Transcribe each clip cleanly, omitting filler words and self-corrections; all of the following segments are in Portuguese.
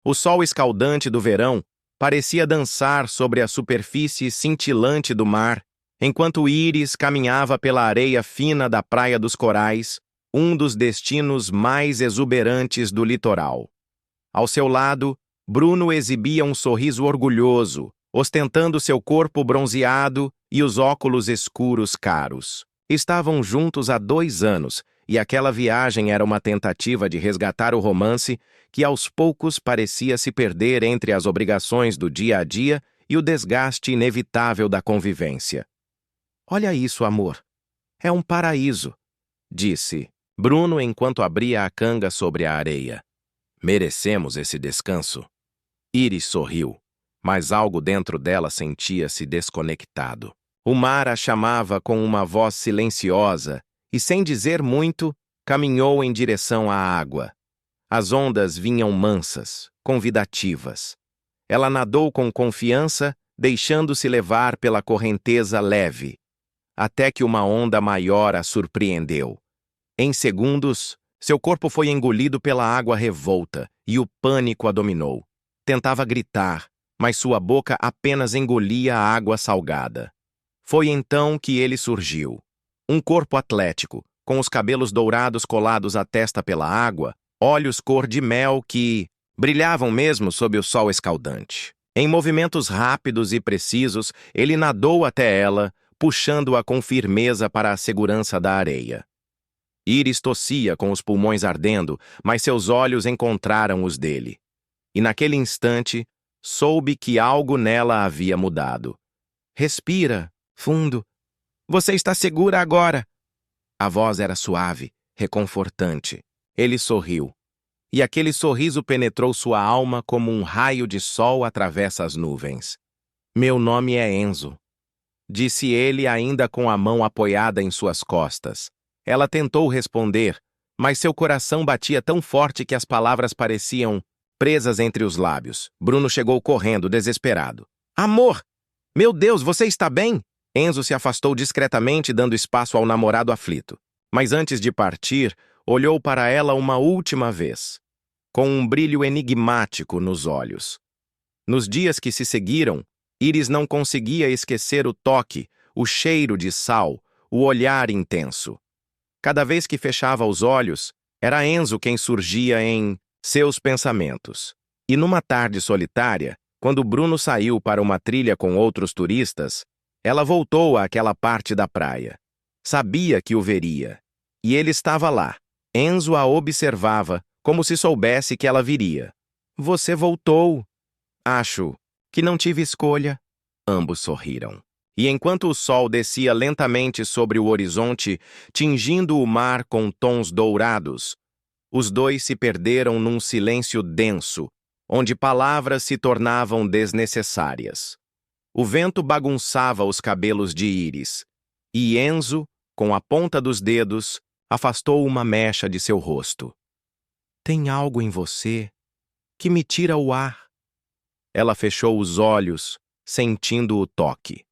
O sol escaldante do verão parecia dançar sobre a superfície cintilante do mar, enquanto Íris caminhava pela areia fina da Praia dos Corais, um dos destinos mais exuberantes do litoral. Ao seu lado, Bruno exibia um sorriso orgulhoso, ostentando seu corpo bronzeado e os óculos escuros caros. Estavam juntos há 2 anos, e aquela viagem era uma tentativa de resgatar o romance que aos poucos parecia se perder entre as obrigações do dia a dia e o desgaste inevitável da convivência. "Olha isso, amor. É um paraíso", disse Bruno enquanto abria a canga sobre a areia. "Merecemos esse descanso." Íris sorriu, mas algo dentro dela sentia-se desconectado. O mar a chamava com uma voz silenciosa e, sem dizer muito, caminhou em direção à água. As ondas vinham mansas, convidativas. Ela nadou com confiança, deixando-se levar pela correnteza leve, até que uma onda maior a surpreendeu. Em segundos, seu corpo foi engolido pela água revolta e o pânico a dominou. Tentava gritar, mas sua boca apenas engolia a água salgada. Foi então que ele surgiu. Um corpo atlético, com os cabelos dourados colados à testa pela água, olhos cor de mel que brilhavam mesmo sob o sol escaldante. Em movimentos rápidos e precisos, ele nadou até ela, puxando-a com firmeza para a segurança da areia. Íris tossia com os pulmões ardendo, mas seus olhos encontraram os dele. E naquele instante, soube que algo nela havia mudado. "Respira, fundo. Você está segura agora." A voz era suave, reconfortante. Ele sorriu. E aquele sorriso penetrou sua alma como um raio de sol atravessa as nuvens. "Meu nome é Enzo", disse ele ainda com a mão apoiada em suas costas. Ela tentou responder, mas seu coração batia tão forte que as palavras pareciam presas entre os lábios. Bruno chegou correndo, desesperado. "Amor! Meu Deus, você está bem?" Enzo se afastou discretamente, dando espaço ao namorado aflito. Mas antes de partir, olhou para ela uma última vez, com um brilho enigmático nos olhos. Nos dias que se seguiram, Íris não conseguia esquecer o toque, o cheiro de sal, o olhar intenso. Cada vez que fechava os olhos, era Enzo quem surgia em seus pensamentos. E numa tarde solitária, quando Bruno saiu para uma trilha com outros turistas, ela voltou àquela parte da praia. Sabia que o veria. E ele estava lá. Enzo a observava, como se soubesse que ela viria. "Você voltou." "Acho que não tive escolha." Ambos sorriram. E enquanto o sol descia lentamente sobre o horizonte, tingindo o mar com tons dourados, os dois se perderam num silêncio denso, onde palavras se tornavam desnecessárias. O vento bagunçava os cabelos de Íris, e Enzo, com a ponta dos dedos, afastou uma mecha de seu rosto. "Tem algo em você que me tira o ar." Ela fechou os olhos, sentindo o toque.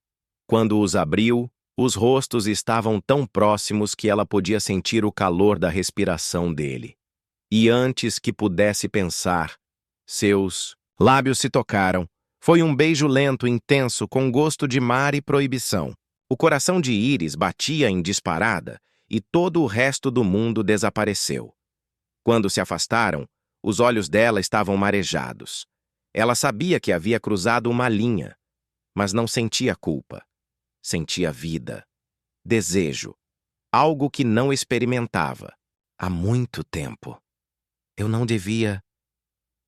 Quando os abriu, os rostos estavam tão próximos que ela podia sentir o calor da respiração dele. E antes que pudesse pensar, seus lábios se tocaram. Foi um beijo lento, intenso, com gosto de mar e proibição. O coração de Íris batia em disparada e todo o resto do mundo desapareceu. Quando se afastaram, os olhos dela estavam marejados. Ela sabia que havia cruzado uma linha, mas não sentia culpa. Sentia vida, desejo, algo que não experimentava há muito tempo. "Eu não devia,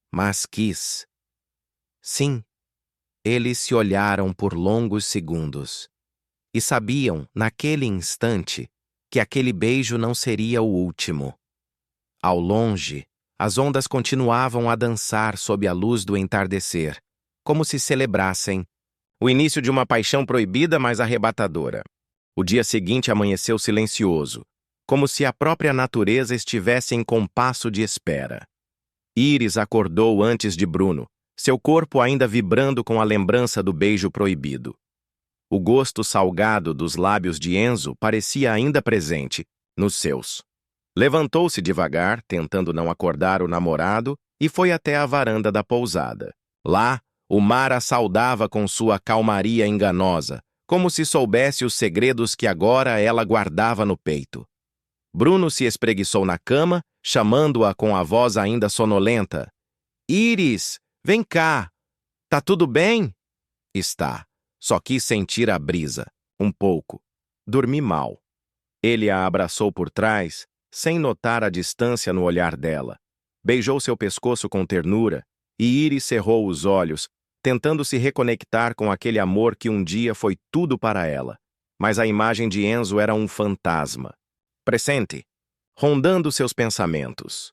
mas quis." Sim. Eles se olharam por longos segundos e sabiam, naquele instante, que aquele beijo não seria o último. Ao longe, as ondas continuavam a dançar sob a luz do entardecer, como se celebrassem o início de uma paixão proibida, mas arrebatadora. O dia seguinte amanheceu silencioso, como se a própria natureza estivesse em compasso de espera. Íris acordou antes de Bruno, seu corpo ainda vibrando com a lembrança do beijo proibido. O gosto salgado dos lábios de Enzo parecia ainda presente nos seus. Levantou-se devagar, tentando não acordar o namorado, e foi até a varanda da pousada. Lá, o mar a saudava com sua calmaria enganosa, como se soubesse os segredos que agora ela guardava no peito. Bruno se espreguiçou na cama, chamando-a com a voz ainda sonolenta. Íris, vem cá! Tá tudo bem? Está. Só quis sentir a brisa. Um pouco. Dormi mal. Ele a abraçou por trás, sem notar a distância no olhar dela. Beijou seu pescoço com ternura, e Íris cerrou os olhos, tentando se reconectar com aquele amor que um dia foi tudo para ela. Mas a imagem de Enzo era um fantasma. Presente, rondando seus pensamentos.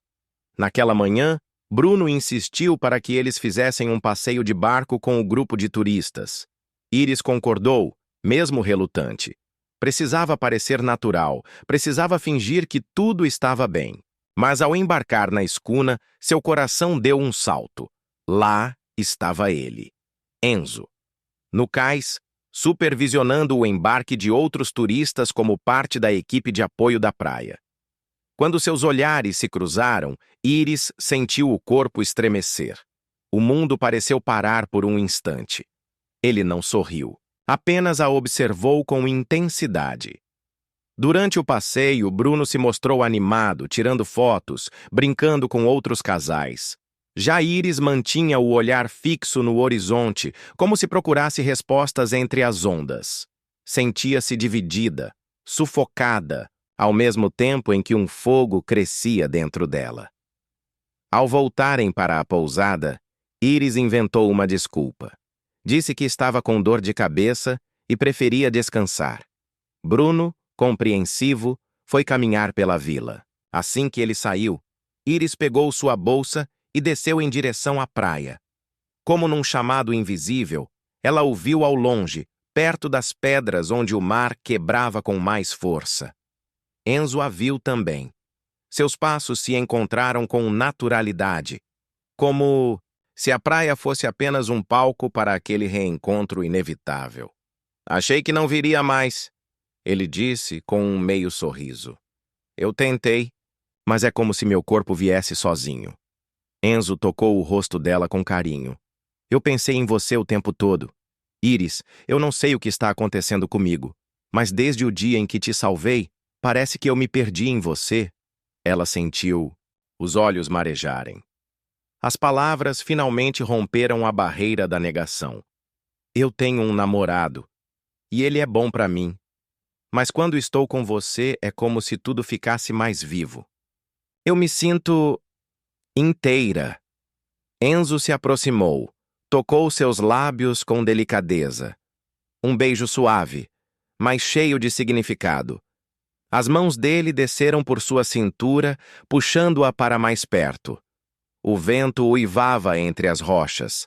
Naquela manhã, Bruno insistiu para que eles fizessem um passeio de barco com o grupo de turistas. Íris concordou, mesmo relutante. Precisava parecer natural, precisava fingir que tudo estava bem. Mas ao embarcar na escuna, seu coração deu um salto. Lá estava ele, Enzo. No cais, supervisionando o embarque de outros turistas como parte da equipe de apoio da praia. Quando seus olhares se cruzaram, Íris sentiu o corpo estremecer. O mundo pareceu parar por um instante. Ele não sorriu, apenas a observou com intensidade. Durante o passeio, Bruno se mostrou animado, tirando fotos, brincando com outros casais. Já Íris mantinha o olhar fixo no horizonte, como se procurasse respostas entre as ondas. Sentia-se dividida, sufocada, ao mesmo tempo em que um fogo crescia dentro dela. Ao voltarem para a pousada, Íris inventou uma desculpa. Disse que estava com dor de cabeça e preferia descansar. Bruno, compreensivo, foi caminhar pela vila. Assim que ele saiu, Íris pegou sua bolsa e desceu em direção à praia. Como num chamado invisível, ela o viu ao longe, perto das pedras onde o mar quebrava com mais força. Enzo a viu também. Seus passos se encontraram com naturalidade, como se a praia fosse apenas um palco para aquele reencontro inevitável. Achei que não viria mais, ele disse com um meio sorriso. Eu tentei, mas é como se meu corpo viesse sozinho. Enzo tocou o rosto dela com carinho. Eu pensei em você o tempo todo. Íris, eu não sei o que está acontecendo comigo, mas desde o dia em que te salvei, parece que eu me perdi em você. Ela sentiu os olhos marejarem. As palavras finalmente romperam a barreira da negação. Eu tenho um namorado, e ele é bom para mim. Mas quando estou com você, é como se tudo ficasse mais vivo. Eu me sinto inteira. Enzo se aproximou, tocou seus lábios com delicadeza. Um beijo suave, mas cheio de significado. As mãos dele desceram por sua cintura, puxando-a para mais perto. O vento uivava entre as rochas.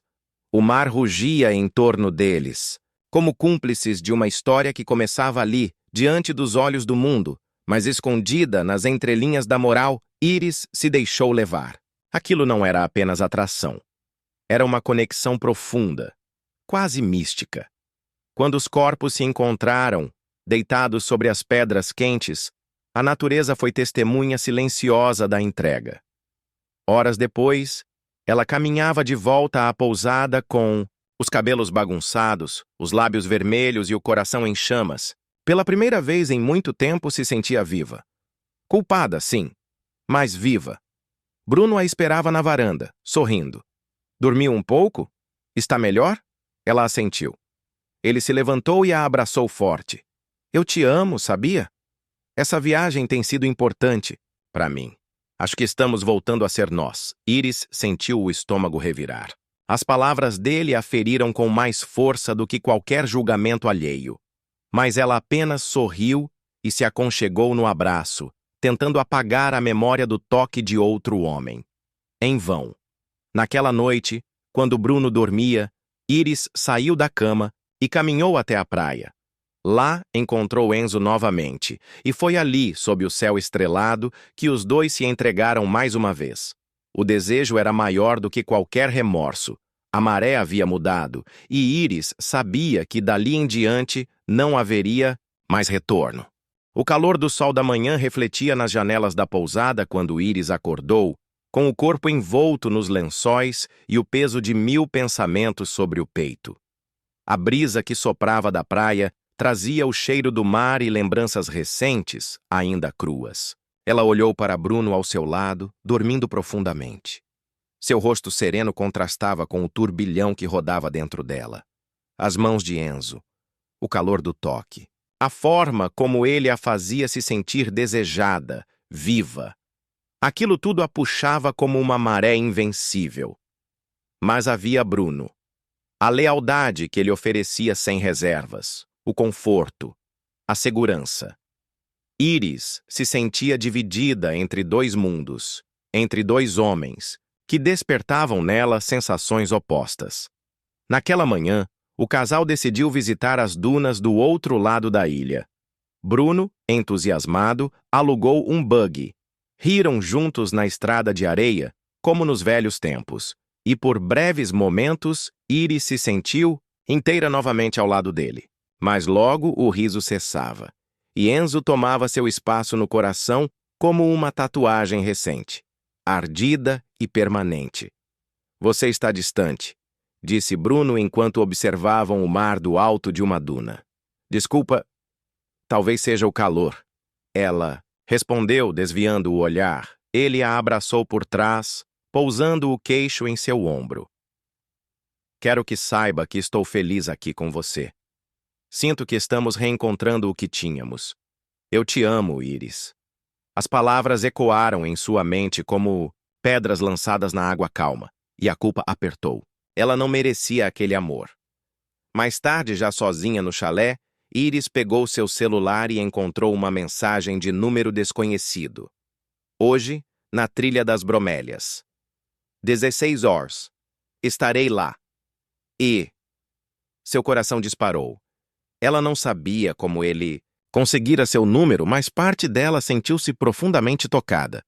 O mar rugia em torno deles, como cúmplices de uma história que começava ali, diante dos olhos do mundo, mas escondida nas entrelinhas da moral, Íris se deixou levar. Aquilo não era apenas atração. Era uma conexão profunda, quase mística. Quando os corpos se encontraram, deitados sobre as pedras quentes, a natureza foi testemunha silenciosa da entrega. Horas depois, ela caminhava de volta à pousada com os cabelos bagunçados, os lábios vermelhos e o coração em chamas. Pela primeira vez em muito tempo se sentia viva. Culpada, sim, mas viva. Bruno a esperava na varanda, sorrindo. Dormiu um pouco? Está melhor? Ela assentiu. Ele se levantou e a abraçou forte. Eu te amo, sabia? Essa viagem tem sido importante para mim. Acho que estamos voltando a ser nós. Íris sentiu o estômago revirar. As palavras dele a feriram com mais força do que qualquer julgamento alheio. Mas ela apenas sorriu e se aconchegou no abraço, tentando apagar a memória do toque de outro homem. Em vão. Naquela noite, quando Bruno dormia, Íris saiu da cama e caminhou até a praia. Lá encontrou Enzo novamente, e foi ali, sob o céu estrelado, que os dois se entregaram mais uma vez. O desejo era maior do que qualquer remorso. A maré havia mudado, e Íris sabia que dali em diante não haveria mais retorno. O calor do sol da manhã refletia nas janelas da pousada quando Íris acordou, com o corpo envolto nos lençóis e o peso de 1000 pensamentos sobre o peito. A brisa que soprava da praia trazia o cheiro do mar e lembranças recentes, ainda cruas. Ela olhou para Bruno ao seu lado, dormindo profundamente. Seu rosto sereno contrastava com o turbilhão que rodava dentro dela. As mãos de Enzo, o calor do toque, a forma como ele a fazia se sentir desejada, viva. Aquilo tudo a puxava como uma maré invencível. Mas havia Bruno. A lealdade que ele oferecia sem reservas, o conforto, a segurança. Iris se sentia dividida entre dois mundos, entre dois homens, que despertavam nela sensações opostas. Naquela manhã, o casal decidiu visitar as dunas do outro lado da ilha. Bruno, entusiasmado, alugou um buggy. Riram juntos na estrada de areia, como nos velhos tempos, e por breves momentos, Iris se sentiu inteira novamente ao lado dele. Mas logo o riso cessava, e Enzo tomava seu espaço no coração como uma tatuagem recente, ardida e permanente. Você está distante, disse Bruno enquanto observavam o mar do alto de uma duna. Desculpa, talvez seja o calor. Ela respondeu, desviando o olhar. Ele a abraçou por trás, pousando o queixo em seu ombro. Quero que saiba que estou feliz aqui com você. Sinto que estamos reencontrando o que tínhamos. Eu te amo, Iris. As palavras ecoaram em sua mente como pedras lançadas na água calma, e a culpa apertou. Ela não merecia aquele amor. Mais tarde, já sozinha no chalé, Iris pegou seu celular e encontrou uma mensagem de número desconhecido. Hoje, na trilha das bromélias. 16 horas. Estarei lá. E... Seu coração disparou. Ela não sabia como ele conseguira seu número, mas parte dela sentiu-se profundamente tocada.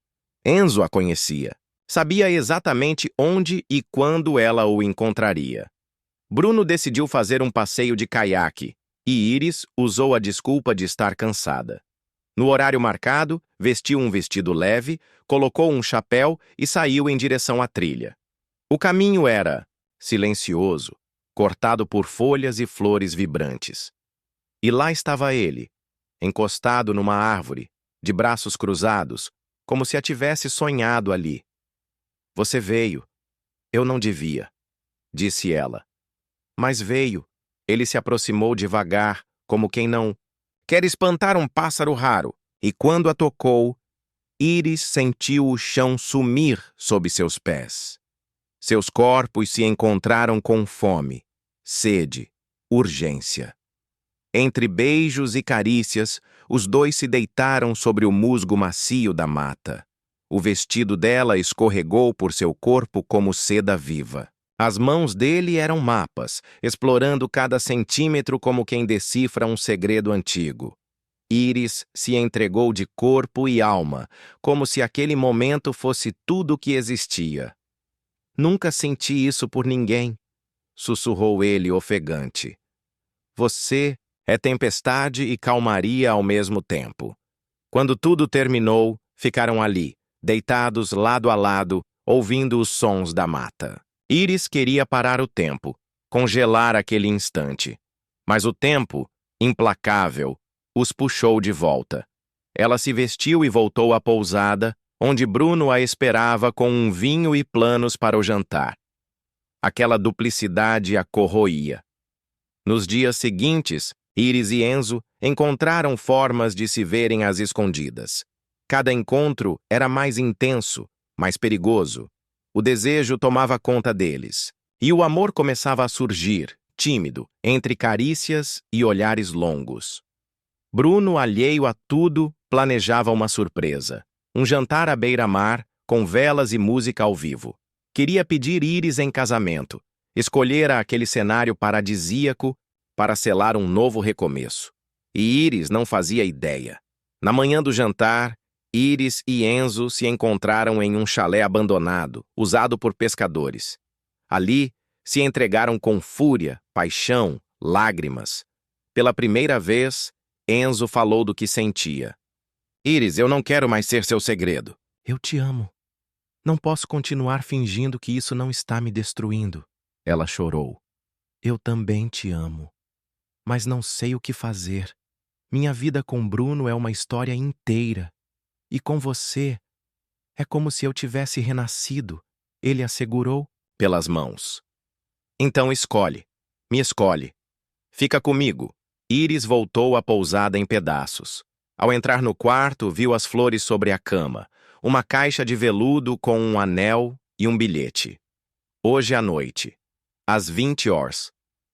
Enzo a conhecia. Sabia exatamente onde e quando ela o encontraria. Bruno decidiu fazer um passeio de caiaque, e Iris usou a desculpa de estar cansada. No horário marcado, vestiu um vestido leve, colocou um chapéu e saiu em direção à trilha. O caminho era silencioso, cortado por folhas e flores vibrantes. E lá estava ele, encostado numa árvore, de braços cruzados, como se a tivesse sonhado ali. Você veio. Eu não devia, disse ela. Mas veio. Ele se aproximou devagar, como quem não quer espantar um pássaro raro, e quando a tocou, Iris sentiu o chão sumir sob seus pés. Seus corpos se encontraram com fome, sede, urgência. Entre beijos e carícias, os dois se deitaram sobre o musgo macio da mata. O vestido dela escorregou por seu corpo como seda viva. As mãos dele eram mapas, explorando cada centímetro como quem decifra um segredo antigo. Iris se entregou de corpo e alma, como se aquele momento fosse tudo o que existia. Nunca senti isso por ninguém, sussurrou ele ofegante. Você é tempestade e calmaria ao mesmo tempo. Quando tudo terminou, ficaram ali, deitados lado a lado, ouvindo os sons da mata. Iris queria parar o tempo, congelar aquele instante. Mas o tempo, implacável, os puxou de volta. Ela se vestiu e voltou à pousada, onde Bruno a esperava com um vinho e planos para o jantar. Aquela duplicidade a corroía. Nos dias seguintes, Iris e Enzo encontraram formas de se verem às escondidas. Cada encontro era mais intenso, mais perigoso. O desejo tomava conta deles, e o amor começava a surgir, tímido, entre carícias e olhares longos. Bruno, alheio a tudo, planejava uma surpresa. Um jantar à beira-mar, com velas e música ao vivo. Queria pedir Iris em casamento. Escolhera aquele cenário paradisíaco para selar um novo recomeço. E Iris não fazia ideia. Na manhã do jantar, Iris e Enzo se encontraram em um chalé abandonado, usado por pescadores. Ali, se entregaram com fúria, paixão, lágrimas. Pela primeira vez, Enzo falou do que sentia. Iris, eu não quero mais ser seu segredo. Eu te amo. Não posso continuar fingindo que isso não está me destruindo. Ela chorou. Eu também te amo, mas não sei o que fazer. Minha vida com Bruno é uma história inteira. E com você, é como se eu tivesse renascido. Ele a segurou pelas mãos. Então escolhe. Me escolhe. Fica comigo. Iris voltou à pousada em pedaços. Ao entrar no quarto, viu as flores sobre a cama, uma caixa de veludo com um anel e um bilhete. Hoje à noite, às 20 horas,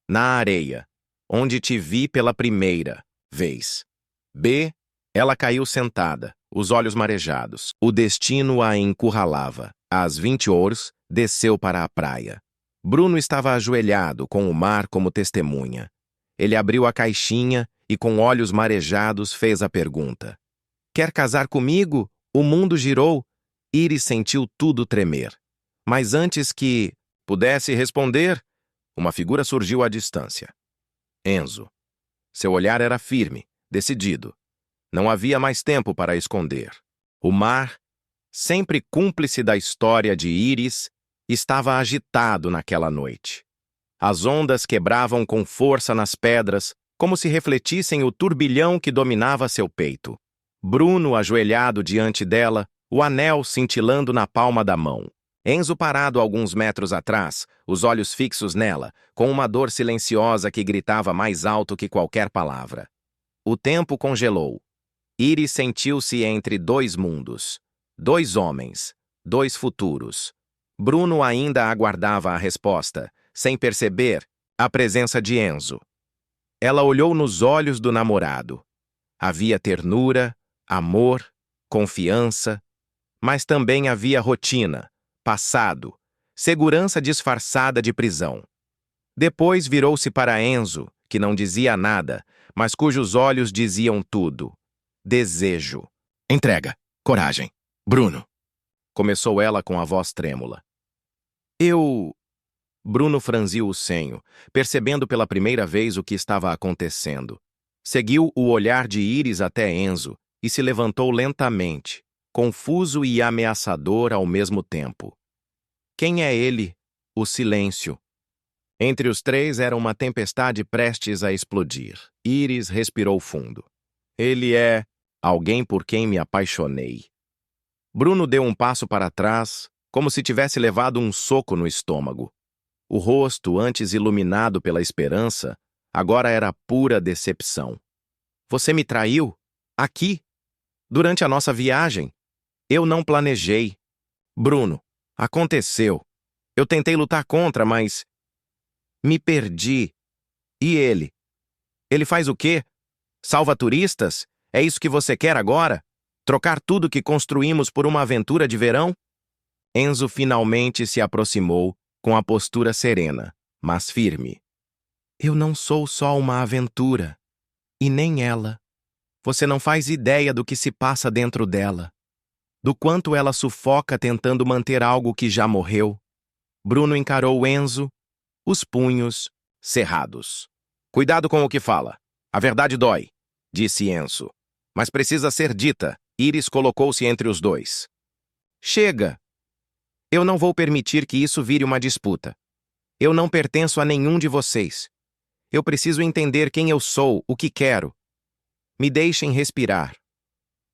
na areia, onde te vi pela primeira vez. B. Ela caiu sentada, os olhos marejados. O destino a encurralava. Às 20 horas, desceu para a praia. Bruno estava ajoelhado, com o mar como testemunha. Ele abriu a caixinha e, com olhos marejados, fez a pergunta. Quer casar comigo? O mundo girou. Iris sentiu tudo tremer. Mas antes que pudesse responder, uma figura surgiu à distância. Enzo. Seu olhar era firme, decidido. Não havia mais tempo para esconder. O mar, sempre cúmplice da história de Iris, estava agitado naquela noite. As ondas quebravam com força nas pedras, como se refletissem o turbilhão que dominava seu peito. Bruno ajoelhado diante dela, o anel cintilando na palma da mão. Enzo parado alguns metros atrás, os olhos fixos nela, com uma dor silenciosa que gritava mais alto que qualquer palavra. O tempo congelou. Iris sentiu-se entre dois mundos. Dois homens. Dois futuros. Bruno ainda aguardava a resposta, sem perceber a presença de Enzo. Ela olhou nos olhos do namorado. Havia ternura, amor, confiança, mas também havia rotina, passado, segurança disfarçada de prisão. Depois virou-se para Enzo, que não dizia nada, mas cujos olhos diziam tudo. Desejo. Entrega. Coragem. Bruno. Começou ela com a voz trêmula. Bruno franziu o senho, percebendo pela primeira vez o que estava acontecendo. Seguiu o olhar de Iris até Enzo e se levantou lentamente, confuso e ameaçador ao mesmo tempo. Quem é ele? O silêncio. Entre os três era uma tempestade prestes a explodir. Iris respirou fundo. Ele é alguém por quem me apaixonei. Bruno deu um passo para trás, como se tivesse levado um soco no estômago. O rosto, antes iluminado pela esperança, agora era pura decepção. Você me traiu? Aqui? Durante a nossa viagem? Eu não planejei. Bruno, aconteceu. Eu tentei lutar contra, mas me perdi. E ele? Ele faz o quê? Salva turistas? É isso que você quer agora? Trocar tudo que construímos por uma aventura de verão? Enzo finalmente se aproximou, com a postura serena, mas firme. Eu não sou só uma aventura. E nem ela. Você não faz ideia do que se passa dentro dela. Do quanto ela sufoca tentando manter algo que já morreu. Bruno encarou Enzo, os punhos cerrados. Cuidado com o que fala. A verdade dói, disse Enzo. Mas precisa ser dita. Iris colocou-se entre os dois. Chega! Eu não vou permitir que isso vire uma disputa. Eu não pertenço a nenhum de vocês. Eu preciso entender quem eu sou, o que quero. Me deixem respirar.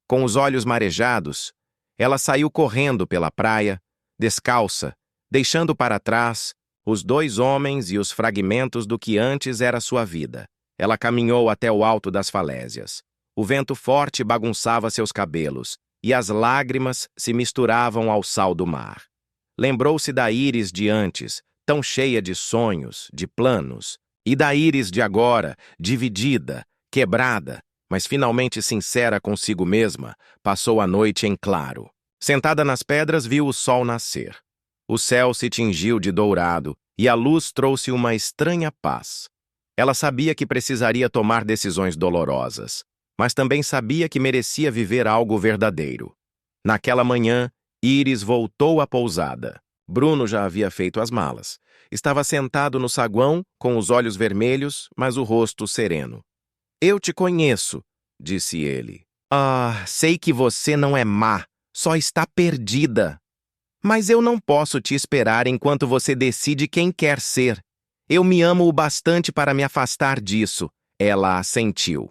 Com os olhos marejados, ela saiu correndo pela praia, descalça, deixando para trás os dois homens e os fragmentos do que antes era sua vida. Ela caminhou até o alto das falésias. O vento forte bagunçava seus cabelos, e as lágrimas se misturavam ao sal do mar. Lembrou-se da Iris de antes, tão cheia de sonhos, de planos, e da Iris de agora, dividida, quebrada, mas finalmente sincera consigo mesma, passou a noite em claro. Sentada nas pedras, viu o sol nascer. O céu se tingiu de dourado, e a luz trouxe uma estranha paz. Ela sabia que precisaria tomar decisões dolorosas, mas também sabia que merecia viver algo verdadeiro. Naquela manhã, Iris voltou à pousada. Bruno já havia feito as malas. Estava sentado no saguão, com os olhos vermelhos, mas o rosto sereno. Eu te conheço, disse ele. Ah, sei que você não é má, só está perdida. Mas eu não posso te esperar enquanto você decide quem quer ser. Eu me amo o bastante para me afastar disso. Ela assentiu.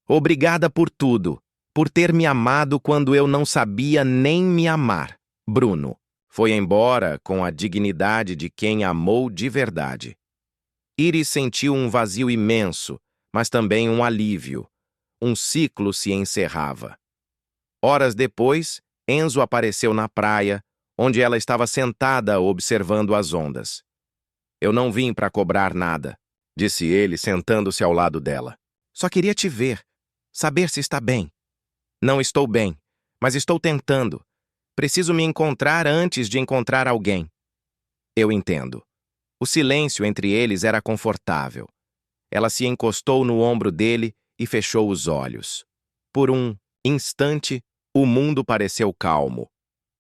Obrigada por tudo, por ter me amado quando eu não sabia nem me amar. Bruno foi embora com a dignidade de quem amou de verdade. Iris sentiu um vazio imenso, mas também um alívio. Um ciclo se encerrava. Horas depois, Enzo apareceu na praia, onde ela estava sentada observando as ondas. Eu não vim para cobrar nada, disse ele, sentando-se ao lado dela. Só queria te ver, saber se está bem. Não estou bem, mas estou tentando. Preciso me encontrar antes de encontrar alguém. Eu entendo. O silêncio entre eles era confortável. Ela se encostou no ombro dele e fechou os olhos. Por um instante, o mundo pareceu calmo.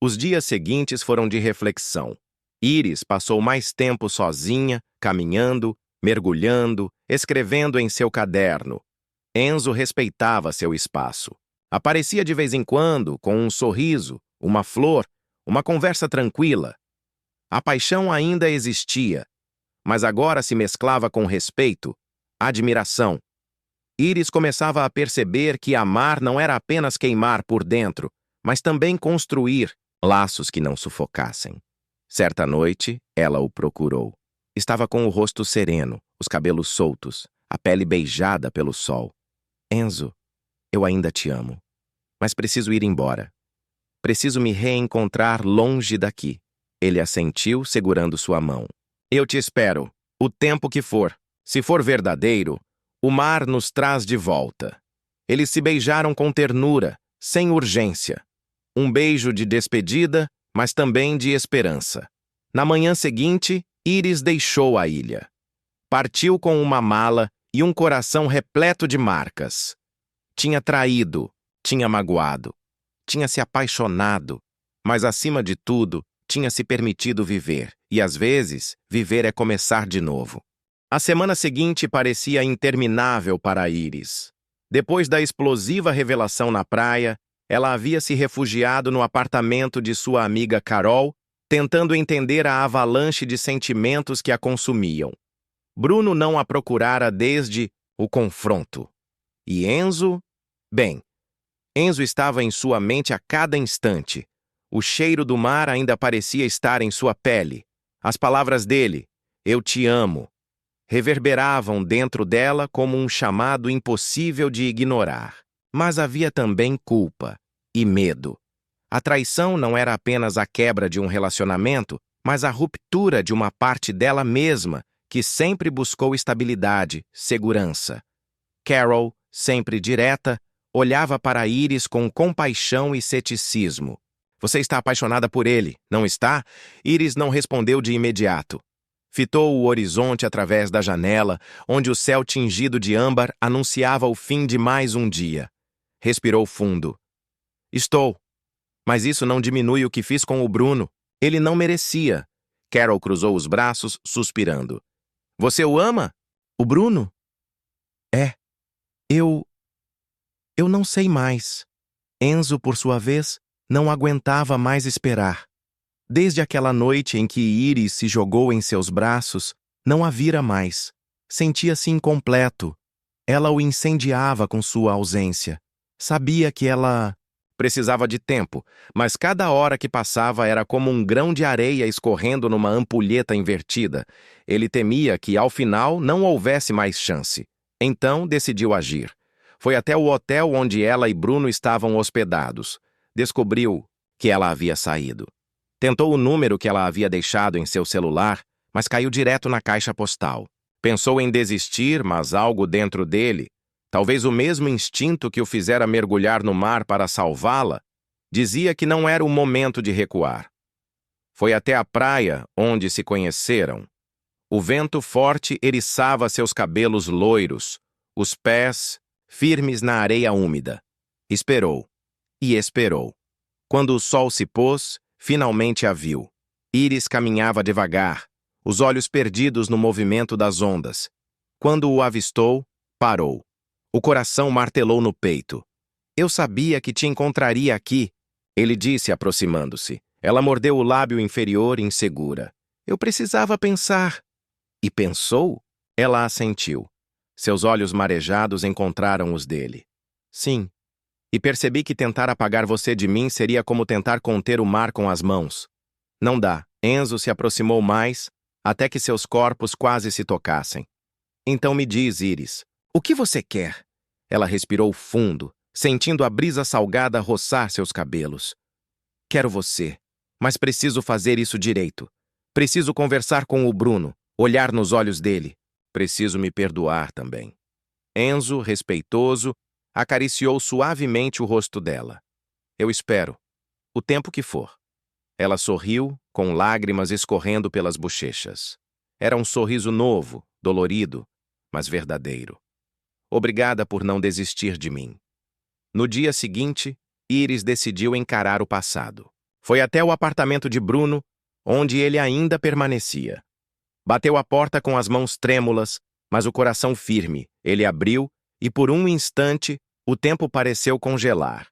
Os dias seguintes foram de reflexão. Iris passou mais tempo sozinha, caminhando, mergulhando, escrevendo em seu caderno. Enzo respeitava seu espaço. Aparecia de vez em quando, com um sorriso, uma flor, uma conversa tranquila. A paixão ainda existia, mas agora se mesclava com respeito, admiração. Iris começava a perceber que amar não era apenas queimar por dentro, mas também construir laços que não sufocassem. Certa noite, ela o procurou. Estava com o rosto sereno, os cabelos soltos, a pele beijada pelo sol. Enzo, eu ainda te amo, mas preciso ir embora. Preciso me reencontrar longe daqui. Ele assentiu, segurando sua mão. Eu te espero, o tempo que for. Se for verdadeiro, o mar nos traz de volta. Eles se beijaram com ternura, sem urgência. Um beijo de despedida, mas também de esperança. Na manhã seguinte, Iris deixou a ilha. Partiu com uma mala e um coração repleto de marcas. Tinha traído, tinha magoado, tinha se apaixonado, mas acima de tudo, tinha se permitido viver, e às vezes, viver é começar de novo. A semana seguinte parecia interminável para Iris. Depois da explosiva revelação na praia, ela havia se refugiado no apartamento de sua amiga Carol, tentando entender a avalanche de sentimentos que a consumiam. Bruno não a procurara desde o confronto. E Enzo? Bem, Enzo estava em sua mente a cada instante. O cheiro do mar ainda parecia estar em sua pele. As palavras dele, "Eu te amo", reverberavam dentro dela como um chamado impossível de ignorar. Mas havia também culpa e medo. A traição não era apenas a quebra de um relacionamento, mas a ruptura de uma parte dela mesma, que sempre buscou estabilidade, segurança. Carol, sempre direta, olhava para Iris com compaixão e ceticismo. Você está apaixonada por ele, não está? Iris não respondeu de imediato. Fitou o horizonte através da janela, onde o céu tingido de âmbar anunciava o fim de mais um dia. Respirou fundo. Estou. Mas isso não diminui o que fiz com o Bruno. Ele não merecia. Carol cruzou os braços, suspirando. Você o ama? O Bruno? É. Eu não sei mais. Enzo, por sua vez, não aguentava mais esperar. Desde aquela noite em que Iris se jogou em seus braços, não a vira mais. Sentia-se incompleto. Ela o incendiava com sua ausência. Sabia que ela precisava de tempo, mas cada hora que passava era como um grão de areia escorrendo numa ampulheta invertida. Ele temia que, ao final, não houvesse mais chance. Então, decidiu agir. Foi até o hotel onde ela e Bruno estavam hospedados. Descobriu que ela havia saído. Tentou o número que ela havia deixado em seu celular, mas caiu direto na caixa postal. Pensou em desistir, mas algo dentro dele, talvez o mesmo instinto que o fizera mergulhar no mar para salvá-la, dizia que não era o momento de recuar. Foi até a praia onde se conheceram. O vento forte eriçava seus cabelos loiros, os pés firmes na areia úmida. Esperou. E esperou. Quando o sol se pôs, finalmente a viu. Iris caminhava devagar, os olhos perdidos no movimento das ondas. Quando o avistou, parou. O coração martelou no peito. Eu sabia que te encontraria aqui, ele disse aproximando-se. Ela mordeu o lábio inferior, insegura. Eu precisava pensar. E pensou? Ela assentiu. Seus olhos marejados encontraram os dele. Sim. E percebi que tentar apagar você de mim seria como tentar conter o mar com as mãos. Não dá. Enzo se aproximou mais, até que seus corpos quase se tocassem. Então me diz, Iris, o que você quer? Ela respirou fundo, sentindo a brisa salgada roçar seus cabelos. Quero você, mas preciso fazer isso direito. Preciso conversar com o Bruno, olhar nos olhos dele. Preciso me perdoar também. Enzo, respeitoso, acariciou suavemente o rosto dela. Eu espero, o tempo que for. Ela sorriu, com lágrimas escorrendo pelas bochechas. Era um sorriso novo, dolorido, mas verdadeiro. Obrigada por não desistir de mim. No dia seguinte, Iris decidiu encarar o passado. Foi até o apartamento de Bruno, onde ele ainda permanecia. Bateu a porta com as mãos trêmulas, mas o coração firme. Ele abriu e, por um instante, o tempo pareceu congelar.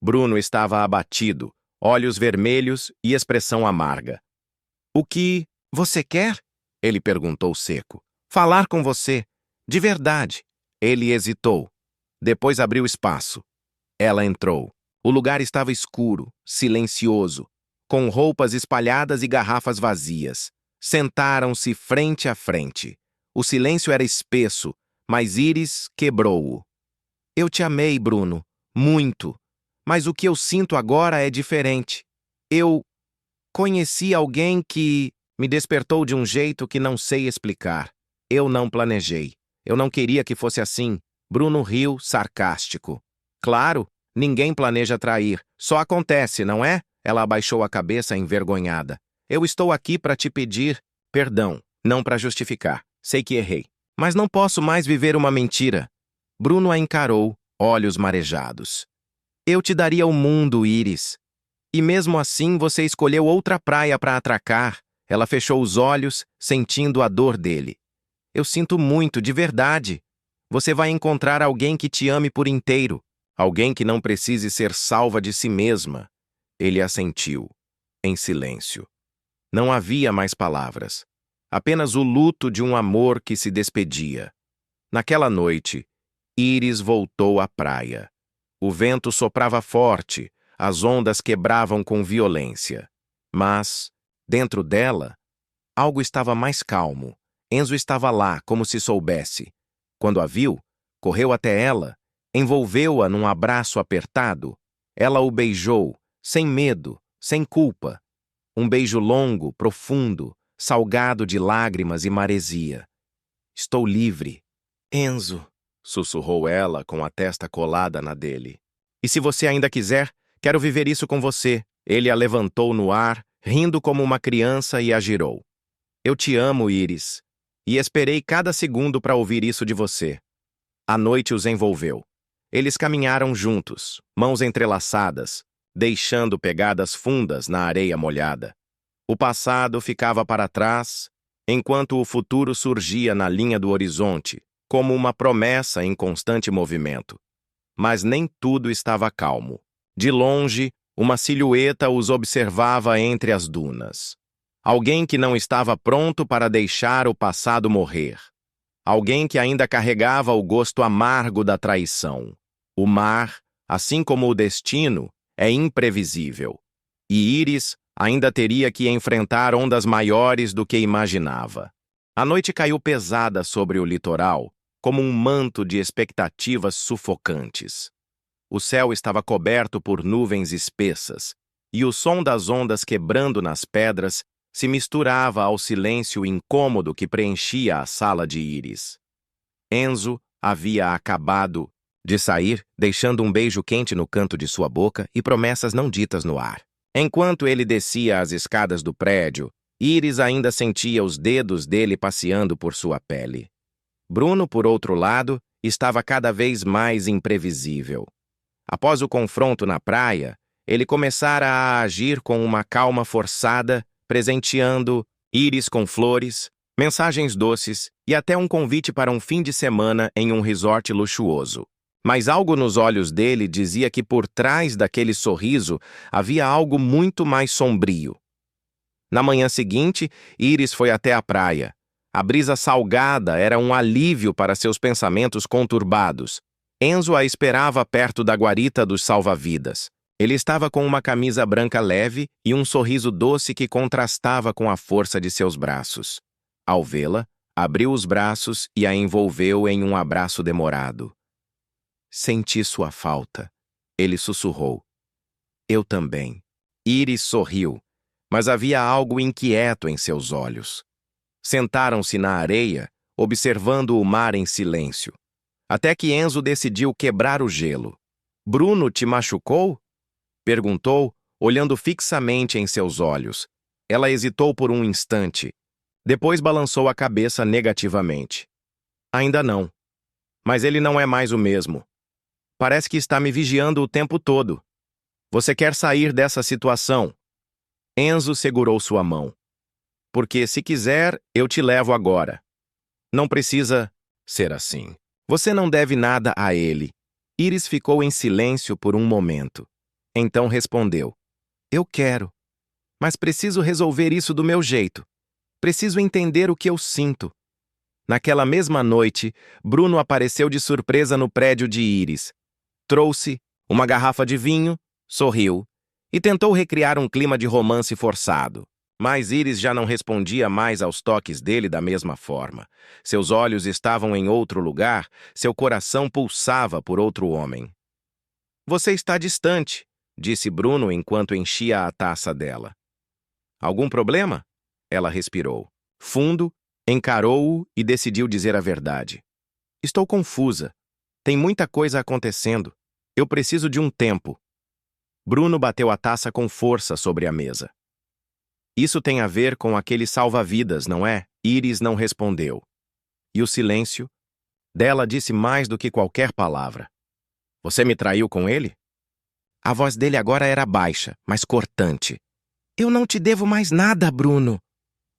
Bruno estava abatido, olhos vermelhos e expressão amarga. O que você quer? Ele perguntou seco. Falar com você. De verdade. Ele hesitou. Depois abriu espaço. Ela entrou. O lugar estava escuro, silencioso, com roupas espalhadas e garrafas vazias. Sentaram-se frente a frente. O silêncio era espesso, mas Iris quebrou-o. Eu te amei, Bruno. Muito. Mas o que eu sinto agora é diferente. Eu conheci alguém que me despertou de um jeito que não sei explicar. Eu não planejei. Eu não queria que fosse assim. Bruno riu, sarcástico. Claro, ninguém planeja trair. Só acontece, não é? Ela abaixou a cabeça envergonhada. Eu estou aqui para te pedir perdão, não para justificar. Sei que errei. Mas não posso mais viver uma mentira. Bruno a encarou, olhos marejados. Eu te daria o mundo, Iris. E mesmo assim você escolheu outra praia para atracar. Ela fechou os olhos, sentindo a dor dele. Eu sinto muito, de verdade. Você vai encontrar alguém que te ame por inteiro. Alguém que não precise ser salva de si mesma. Ele assentiu, em silêncio. Não havia mais palavras. Apenas o luto de um amor que se despedia. Naquela noite, Iris voltou à praia. O vento soprava forte, as ondas quebravam com violência. Mas, dentro dela, algo estava mais calmo. Enzo estava lá, como se soubesse. Quando a viu, correu até ela, envolveu-a num abraço apertado. Ela o beijou, sem medo, sem culpa. Um beijo longo, profundo, salgado de lágrimas e maresia. Estou livre. Enzo, sussurrou ela com a testa colada na dele. E se você ainda quiser, quero viver isso com você. Ele a levantou no ar, rindo como uma criança e a girou. Eu te amo, Iris. E esperei cada segundo para ouvir isso de você. A noite os envolveu. Eles caminharam juntos, mãos entrelaçadas, deixando pegadas fundas na areia molhada. O passado ficava para trás, enquanto o futuro surgia na linha do horizonte, como uma promessa em constante movimento. Mas nem tudo estava calmo. De longe, uma silhueta os observava entre as dunas. Alguém que não estava pronto para deixar o passado morrer. Alguém que ainda carregava o gosto amargo da traição. O mar, assim como o destino, é imprevisível. E Iris ainda teria que enfrentar ondas maiores do que imaginava. A noite caiu pesada sobre o litoral, como um manto de expectativas sufocantes. O céu estava coberto por nuvens espessas, e o som das ondas quebrando nas pedras se misturava ao silêncio incômodo que preenchia a sala de Iris. Enzo havia acabado de sair, deixando um beijo quente no canto de sua boca e promessas não ditas no ar. Enquanto ele descia as escadas do prédio, Iris ainda sentia os dedos dele passeando por sua pele. Bruno, por outro lado, estava cada vez mais imprevisível. Após o confronto na praia, ele começara a agir com uma calma forçada, presenteando Iris com flores, mensagens doces e até um convite para um fim de semana em um resort luxuoso. Mas algo nos olhos dele dizia que por trás daquele sorriso havia algo muito mais sombrio. Na manhã seguinte, Iris foi até a praia. A brisa salgada era um alívio para seus pensamentos conturbados. Enzo a esperava perto da guarita dos salva-vidas. Ele estava com uma camisa branca leve e um sorriso doce que contrastava com a força de seus braços. Ao vê-la, abriu os braços e a envolveu em um abraço demorado. Senti sua falta, ele sussurrou. Eu também. Iris sorriu, mas havia algo inquieto em seus olhos. Sentaram-se na areia, observando o mar em silêncio. Até que Enzo decidiu quebrar o gelo. Bruno te machucou? Perguntou, olhando fixamente em seus olhos. Ela hesitou por um instante. Depois balançou a cabeça negativamente. Ainda não. Mas ele não é mais o mesmo. Parece que está me vigiando o tempo todo. Você quer sair dessa situação? Enzo segurou sua mão. Porque, se quiser, eu te levo agora. Não precisa ser assim. Você não deve nada a ele. Iris ficou em silêncio por um momento. Então respondeu. Eu quero. Mas preciso resolver isso do meu jeito. Preciso entender o que eu sinto. Naquela mesma noite, Bruno apareceu de surpresa no prédio de Iris. Trouxe uma garrafa de vinho, sorriu e tentou recriar um clima de romance forçado. Mas Iris já não respondia mais aos toques dele da mesma forma. Seus olhos estavam em outro lugar, seu coração pulsava por outro homem. Você está distante, disse Bruno enquanto enchia a taça dela. Algum problema? Ela respirou. Fundo, encarou-o e decidiu dizer a verdade. Estou confusa. Tem muita coisa acontecendo. Eu preciso de um tempo. Bruno bateu a taça com força sobre a mesa. Isso tem a ver com aquele salva-vidas, não é? Iris não respondeu. E o silêncio dela disse mais do que qualquer palavra. Você me traiu com ele? A voz dele agora era baixa, mas cortante. Eu não te devo mais nada, Bruno.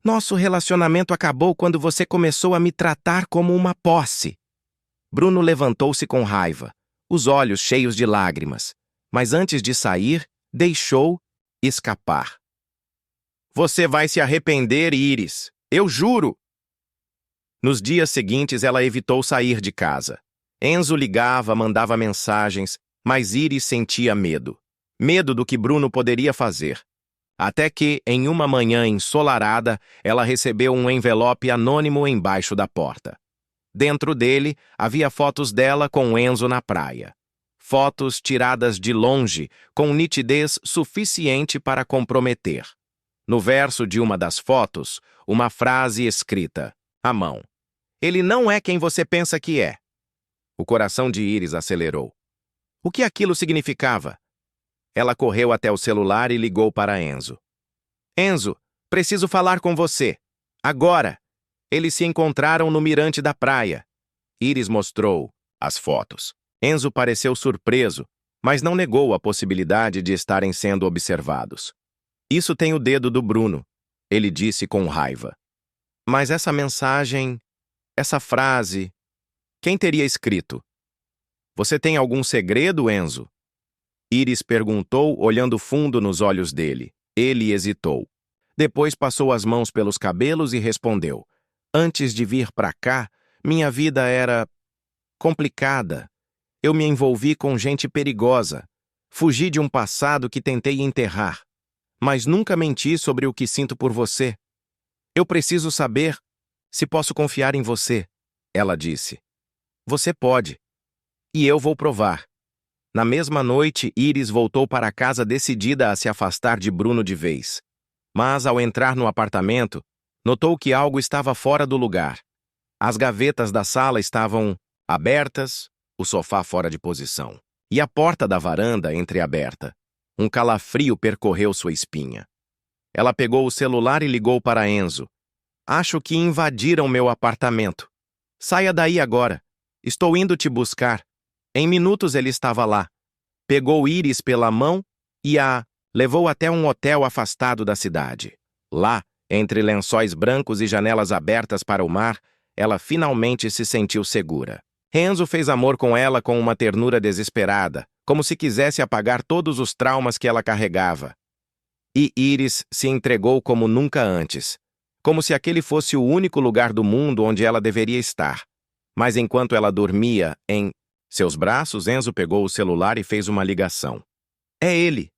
Nosso relacionamento acabou quando você começou a me tratar como uma posse. Bruno levantou-se com raiva, os olhos cheios de lágrimas, mas antes de sair, deixou escapar. Você vai se arrepender, Iris. Eu juro! Nos dias seguintes, ela evitou sair de casa. Enzo ligava, mandava mensagens, mas Iris sentia medo. Medo do que Bruno poderia fazer. Até que, em uma manhã ensolarada, ela recebeu um envelope anônimo embaixo da porta. Dentro dele, havia fotos dela com Enzo na praia. Fotos tiradas de longe, com nitidez suficiente para comprometer. No verso de uma das fotos, uma frase escrita, à mão. Ele não é quem você pensa que é. O coração de Iris acelerou. O que aquilo significava? Ela correu até o celular e ligou para Enzo. Enzo, preciso falar com você. Agora. Eles se encontraram no mirante da praia. Iris mostrou as fotos. Enzo pareceu surpreso, mas não negou a possibilidade de estarem sendo observados. Isso tem o dedo do Bruno, ele disse com raiva. Mas essa mensagem, essa frase, quem teria escrito? Você tem algum segredo, Enzo? Iris perguntou, olhando fundo nos olhos dele. Ele hesitou. Depois passou as mãos pelos cabelos e respondeu. Antes de vir para cá, minha vida era complicada. Eu me envolvi com gente perigosa. Fugi de um passado que tentei enterrar. Mas nunca menti sobre o que sinto por você. Eu preciso saber se posso confiar em você, ela disse. Você pode. E eu vou provar. Na mesma noite, Iris voltou para casa decidida a se afastar de Bruno de vez. Mas, ao entrar no apartamento, notou que algo estava fora do lugar. As gavetas da sala estavam abertas, o sofá fora de posição, e a porta da varanda entreaberta. Um calafrio percorreu sua espinha. Ela pegou o celular e ligou para Enzo. Acho que invadiram meu apartamento. Saia daí agora. Estou indo te buscar. Em minutos ele estava lá. Pegou Iris pela mão e a levou até um hotel afastado da cidade. Lá, entre lençóis brancos e janelas abertas para o mar, ela finalmente se sentiu segura. Enzo fez amor com ela com uma ternura desesperada, como se quisesse apagar todos os traumas que ela carregava. E Iris se entregou como nunca antes, como se aquele fosse o único lugar do mundo onde ela deveria estar. Mas enquanto ela dormia em seus braços, Enzo pegou o celular e fez uma ligação. É ele.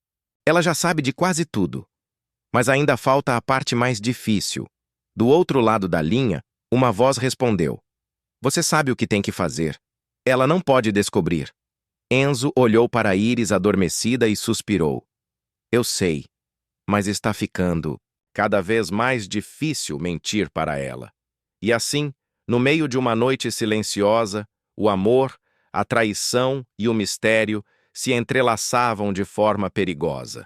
Ela já sabe de quase tudo. Mas ainda falta a parte mais difícil. Do outro lado da linha, uma voz respondeu. Você sabe o que tem que fazer. Ela não pode descobrir. Enzo olhou para Iris adormecida e suspirou. Eu sei, mas está ficando cada vez mais difícil mentir para ela. E assim, no meio de uma noite silenciosa, o amor, a traição e o mistério se entrelaçavam de forma perigosa.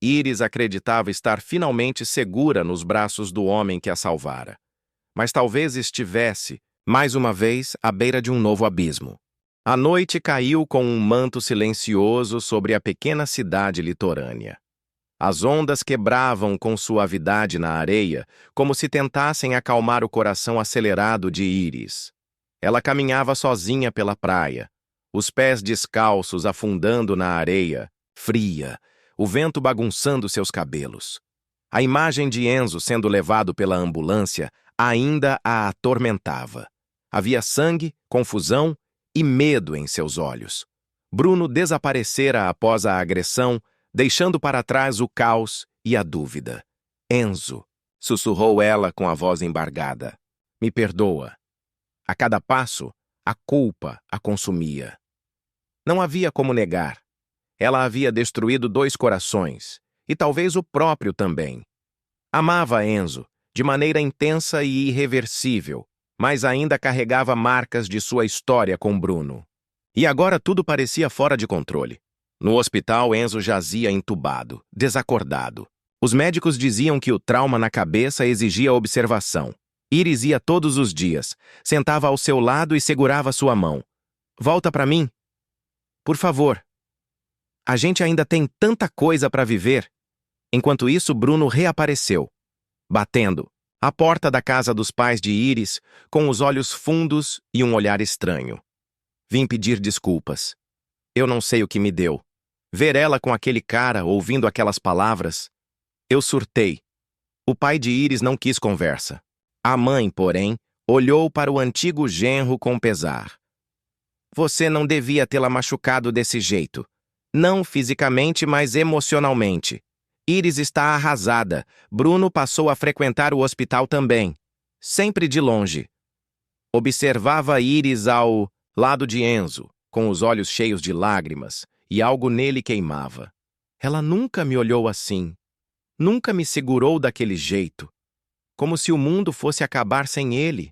Iris acreditava estar finalmente segura nos braços do homem que a salvara. Mas talvez estivesse, mais uma vez, à beira de um novo abismo. A noite caiu com um manto silencioso sobre a pequena cidade litorânea. As ondas quebravam com suavidade na areia, como se tentassem acalmar o coração acelerado de Iris. Ela caminhava sozinha pela praia, os pés descalços afundando na areia, fria, o vento bagunçando seus cabelos. A imagem de Enzo sendo levado pela ambulância ainda a atormentava. Havia sangue, confusão e medo em seus olhos. Bruno desaparecera após a agressão, deixando para trás o caos e a dúvida. Enzo, sussurrou ela com a voz embargada. Me perdoa. A cada passo, a culpa a consumia. Não havia como negar. Ela havia destruído 2 corações, e talvez o próprio também. Amava Enzo, de maneira intensa e irreversível, mas ainda carregava marcas de sua história com Bruno. E agora tudo parecia fora de controle. No hospital, Enzo jazia entubado, desacordado. Os médicos diziam que o trauma na cabeça exigia observação. Iris ia todos os dias, sentava ao seu lado e segurava sua mão. Volta para mim. Por favor. A gente ainda tem tanta coisa para viver. Enquanto isso, Bruno reapareceu, batendo à porta da casa dos pais de Iris, com os olhos fundos e um olhar estranho. Vim pedir desculpas. Eu não sei o que me deu. Ver ela com aquele cara, ouvindo aquelas palavras. Eu surtei. O pai de Iris não quis conversa. A mãe, porém, olhou para o antigo genro com pesar. Você não devia tê-la machucado desse jeito. Não fisicamente, mas emocionalmente. Iris está arrasada. Bruno passou a frequentar o hospital também. Sempre de longe. Observava Iris ao lado de Enzo, com os olhos cheios de lágrimas, e algo nele queimava. Ela nunca me olhou assim. Nunca me segurou daquele jeito. Como se o mundo fosse acabar sem ele.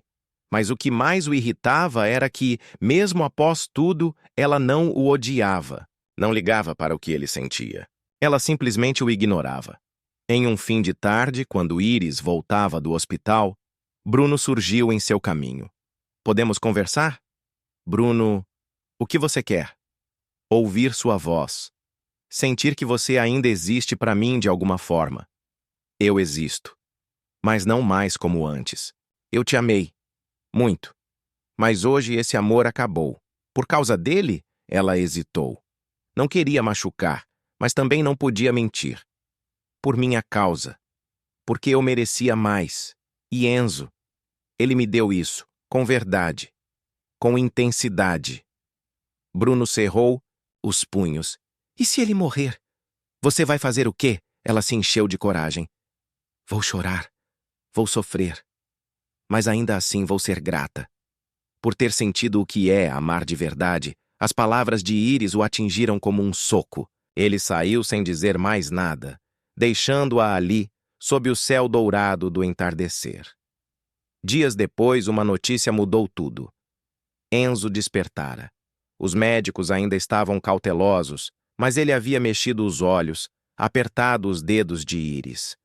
Mas o que mais o irritava era que, mesmo após tudo, ela não o odiava. Não ligava para o que ele sentia. Ela simplesmente o ignorava. Em um fim de tarde, quando Iris voltava do hospital, Bruno surgiu em seu caminho. Podemos conversar? Bruno, o que você quer? Ouvir sua voz. Sentir que você ainda existe para mim de alguma forma. Eu existo. Mas não mais como antes. Eu te amei. Muito. Mas hoje esse amor acabou. Por causa dele, ela hesitou. Não queria machucar, mas também não podia mentir. Por minha causa. Porque eu merecia mais. E Enzo, ele me deu isso, com verdade. Com intensidade. Bruno cerrou os punhos. E se ele morrer? Você vai fazer o quê? Ela se encheu de coragem. Vou chorar. Vou sofrer. Mas ainda assim vou ser grata. Por ter sentido o que é amar de verdade, as palavras de Iris o atingiram como um soco. Ele saiu sem dizer mais nada, deixando-a ali, sob o céu dourado do entardecer. Dias depois, uma notícia mudou tudo. Enzo despertara. Os médicos ainda estavam cautelosos, mas ele havia mexido os olhos, apertado os dedos de Iris.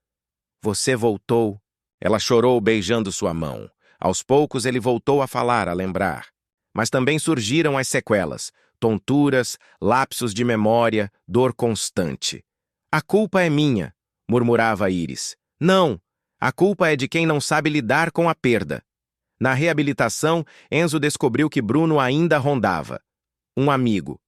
Você voltou. Ela chorou beijando sua mão. Aos poucos ele voltou a falar, a lembrar. Mas também surgiram as sequelas, tonturas, lapsos de memória, dor constante. A culpa é minha, murmurava Iris. Não, a culpa é de quem não sabe lidar com a perda. Na reabilitação, Enzo descobriu que Bruno ainda rondava. Um amigo.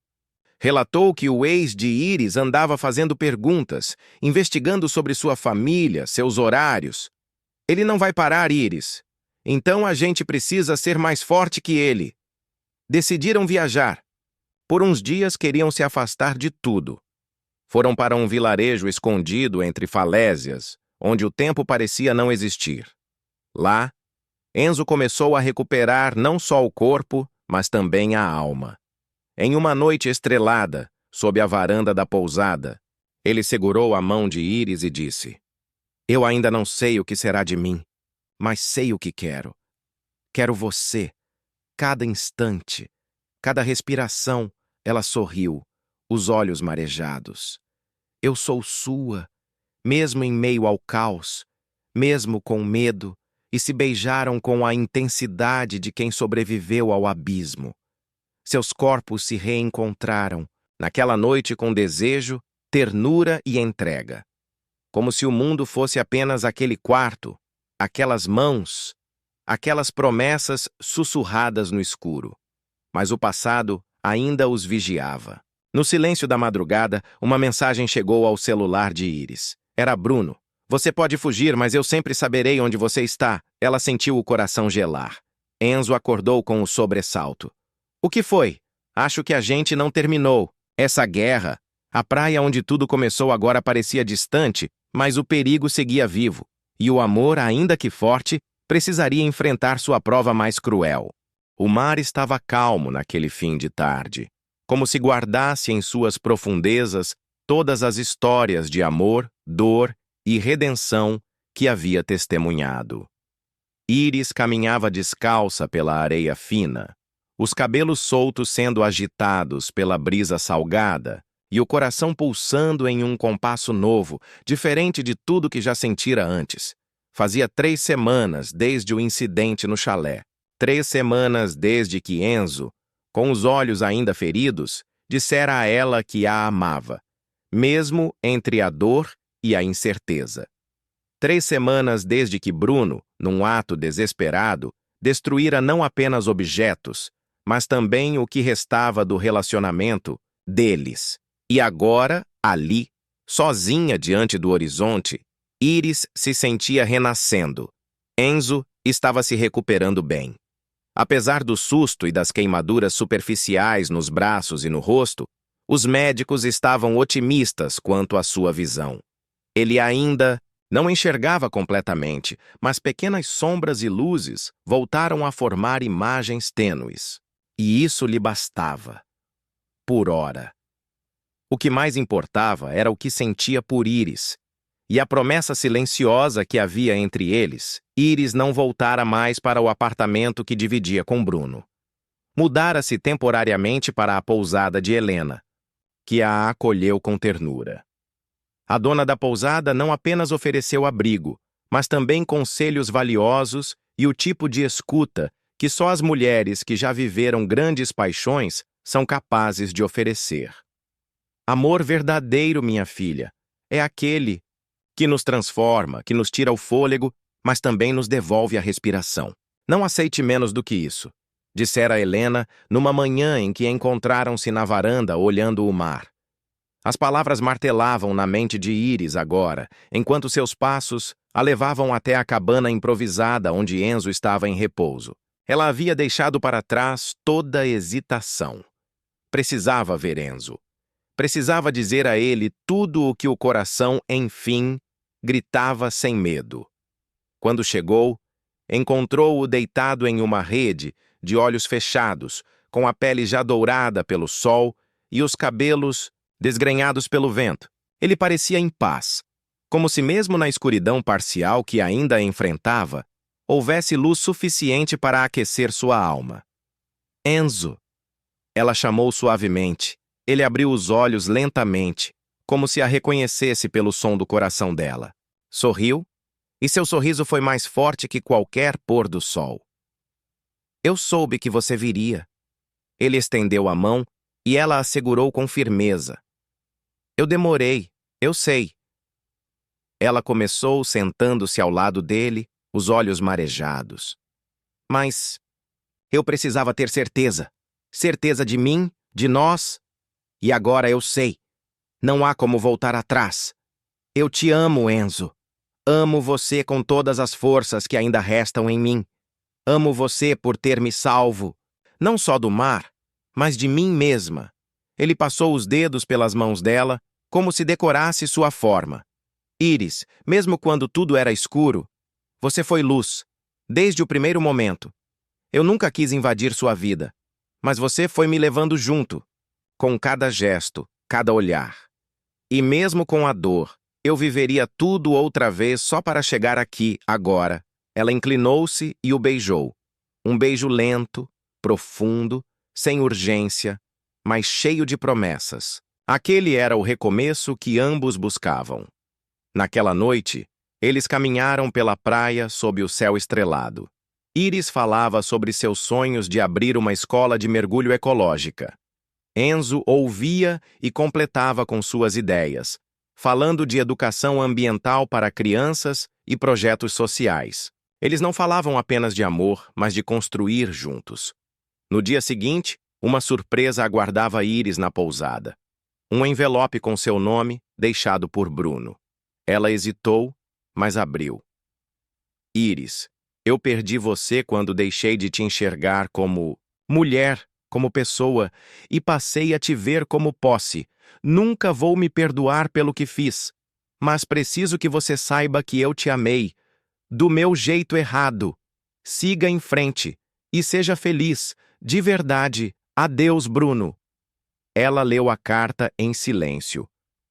Relatou que o ex de Iris andava fazendo perguntas, investigando sobre sua família, seus horários. Ele não vai parar, Iris. Então a gente precisa ser mais forte que ele. Decidiram viajar. Por uns dias queriam se afastar de tudo. Foram para um vilarejo escondido entre falésias, onde o tempo parecia não existir. Lá, Enzo começou a recuperar não só o corpo, mas também a alma. Em uma noite estrelada, sob a varanda da pousada, ele segurou a mão de Iris e disse: "Eu ainda não sei o que será de mim, mas sei o que quero. Quero você, cada instante, cada respiração." Ela sorriu, os olhos marejados. "Eu sou sua, mesmo em meio ao caos, mesmo com medo." E se beijaram com a intensidade de quem sobreviveu ao abismo. Seus corpos se reencontraram, naquela noite com desejo, ternura e entrega. Como se o mundo fosse apenas aquele quarto, aquelas mãos, aquelas promessas sussurradas no escuro. Mas o passado ainda os vigiava. No silêncio da madrugada, uma mensagem chegou ao celular de Iris. Era Bruno. "Você pode fugir, mas eu sempre saberei onde você está." Ela sentiu o coração gelar. Enzo acordou com um sobressalto. "O que foi? Acho que a gente não terminou. Essa guerra." A praia onde tudo começou agora parecia distante, mas o perigo seguia vivo. E o amor, ainda que forte, precisaria enfrentar sua prova mais cruel. O mar estava calmo naquele fim de tarde, como se guardasse em suas profundezas todas as histórias de amor, dor e redenção que havia testemunhado. Iris caminhava descalça pela areia fina, os cabelos soltos sendo agitados pela brisa salgada e o coração pulsando em um compasso novo, diferente de tudo que já sentira antes. Fazia 3 semanas desde o incidente no chalé. 3 semanas desde que Enzo, com os olhos ainda feridos, dissera a ela que a amava, mesmo entre a dor e a incerteza. 3 semanas desde que Bruno, num ato desesperado, destruíra não apenas objetos, mas também o que restava do relacionamento deles. E agora, ali, sozinha diante do horizonte, Iris se sentia renascendo. Enzo estava se recuperando bem. Apesar do susto e das queimaduras superficiais nos braços e no rosto, os médicos estavam otimistas quanto à sua visão. Ele ainda não enxergava completamente, mas pequenas sombras e luzes voltaram a formar imagens tênues. E isso lhe bastava. Por ora. O que mais importava era o que sentia por Iris. E a promessa silenciosa que havia entre eles, Iris não voltara mais para o apartamento que dividia com Bruno. Mudara-se temporariamente para a pousada de Helena, que a acolheu com ternura. A dona da pousada não apenas ofereceu abrigo, mas também conselhos valiosos e o tipo de escuta que só as mulheres que já viveram grandes paixões são capazes de oferecer. Amor verdadeiro, minha filha, é aquele que nos transforma, que nos tira o fôlego, mas também nos devolve a respiração. Não aceite menos do que isso, dissera Helena numa manhã em que encontraram-se na varanda olhando o mar. As palavras martelavam na mente de Iris agora, enquanto seus passos a levavam até a cabana improvisada onde Enzo estava em repouso. Ela havia deixado para trás toda hesitação. Precisava ver Enzo. Precisava dizer a ele tudo o que o coração, enfim, gritava sem medo. Quando chegou, encontrou-o deitado em uma rede, de olhos fechados, com a pele já dourada pelo sol e os cabelos desgrenhados pelo vento. Ele parecia em paz, como se mesmo na escuridão parcial que ainda enfrentava, houvesse luz suficiente para aquecer sua alma. "Enzo!" Ela chamou suavemente. Ele abriu os olhos lentamente, como se a reconhecesse pelo som do coração dela. Sorriu, e seu sorriso foi mais forte que qualquer pôr do sol. "Eu soube que você viria." Ele estendeu a mão e ela a segurou com firmeza. "Eu demorei, eu sei." Ela começou sentando-se ao lado dele, os olhos marejados. Mas eu precisava ter certeza. Certeza de mim, de nós. E agora eu sei. Não há como voltar atrás. Eu te amo, Enzo. Amo você com todas as forças que ainda restam em mim. Amo você por ter me salvo, não só do mar, mas de mim mesma. Ele passou os dedos pelas mãos dela, como se decorasse sua forma. Iris, mesmo quando tudo era escuro, você foi luz, desde o primeiro momento. Eu nunca quis invadir sua vida, mas você foi me levando junto, com cada gesto, cada olhar. E mesmo com a dor, eu viveria tudo outra vez só para chegar aqui, agora. Ela inclinou-se e o beijou. Um beijo lento, profundo, sem urgência, mas cheio de promessas. Aquele era o recomeço que ambos buscavam. Naquela noite, eles caminharam pela praia sob o céu estrelado. Iris falava sobre seus sonhos de abrir uma escola de mergulho ecológica. Enzo ouvia e completava com suas ideias, falando de educação ambiental para crianças e projetos sociais. Eles não falavam apenas de amor, mas de construir juntos. No dia seguinte, uma surpresa aguardava Iris na pousada. Um envelope com seu nome, deixado por Bruno. Ela hesitou, mas abriu. Iris, eu perdi você quando deixei de te enxergar como mulher, como pessoa, e passei a te ver como posse. Nunca vou me perdoar pelo que fiz, mas preciso que você saiba que eu te amei, do meu jeito errado. Siga em frente e seja feliz, de verdade. Adeus, Bruno. Ela leu a carta em silêncio,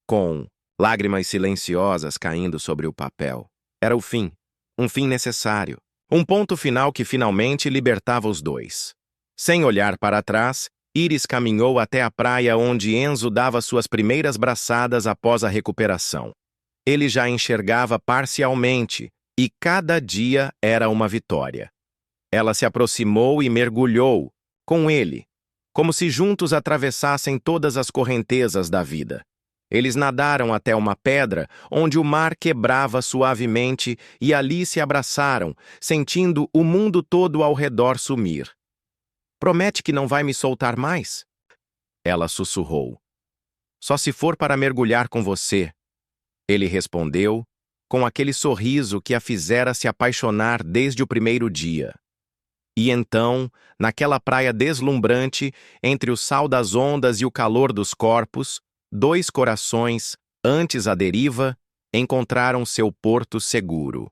com lágrimas silenciosas caindo sobre o papel. Era o fim, um fim necessário, um ponto final que finalmente libertava os dois. Sem olhar para trás, Iris caminhou até a praia onde Enzo dava suas primeiras braçadas após a recuperação. Ele já enxergava parcialmente, e cada dia era uma vitória. Ela se aproximou e mergulhou com ele, como se juntos atravessassem todas as correntezas da vida. Eles nadaram até uma pedra onde o mar quebrava suavemente e ali se abraçaram, sentindo o mundo todo ao redor sumir. Promete que não vai me soltar mais? Ela sussurrou. Só se for para mergulhar com você. Ele respondeu, com aquele sorriso que a fizera se apaixonar desde o primeiro dia. E então, naquela praia deslumbrante, entre o sal das ondas e o calor dos corpos, dois corações, antes à deriva, encontraram seu porto seguro.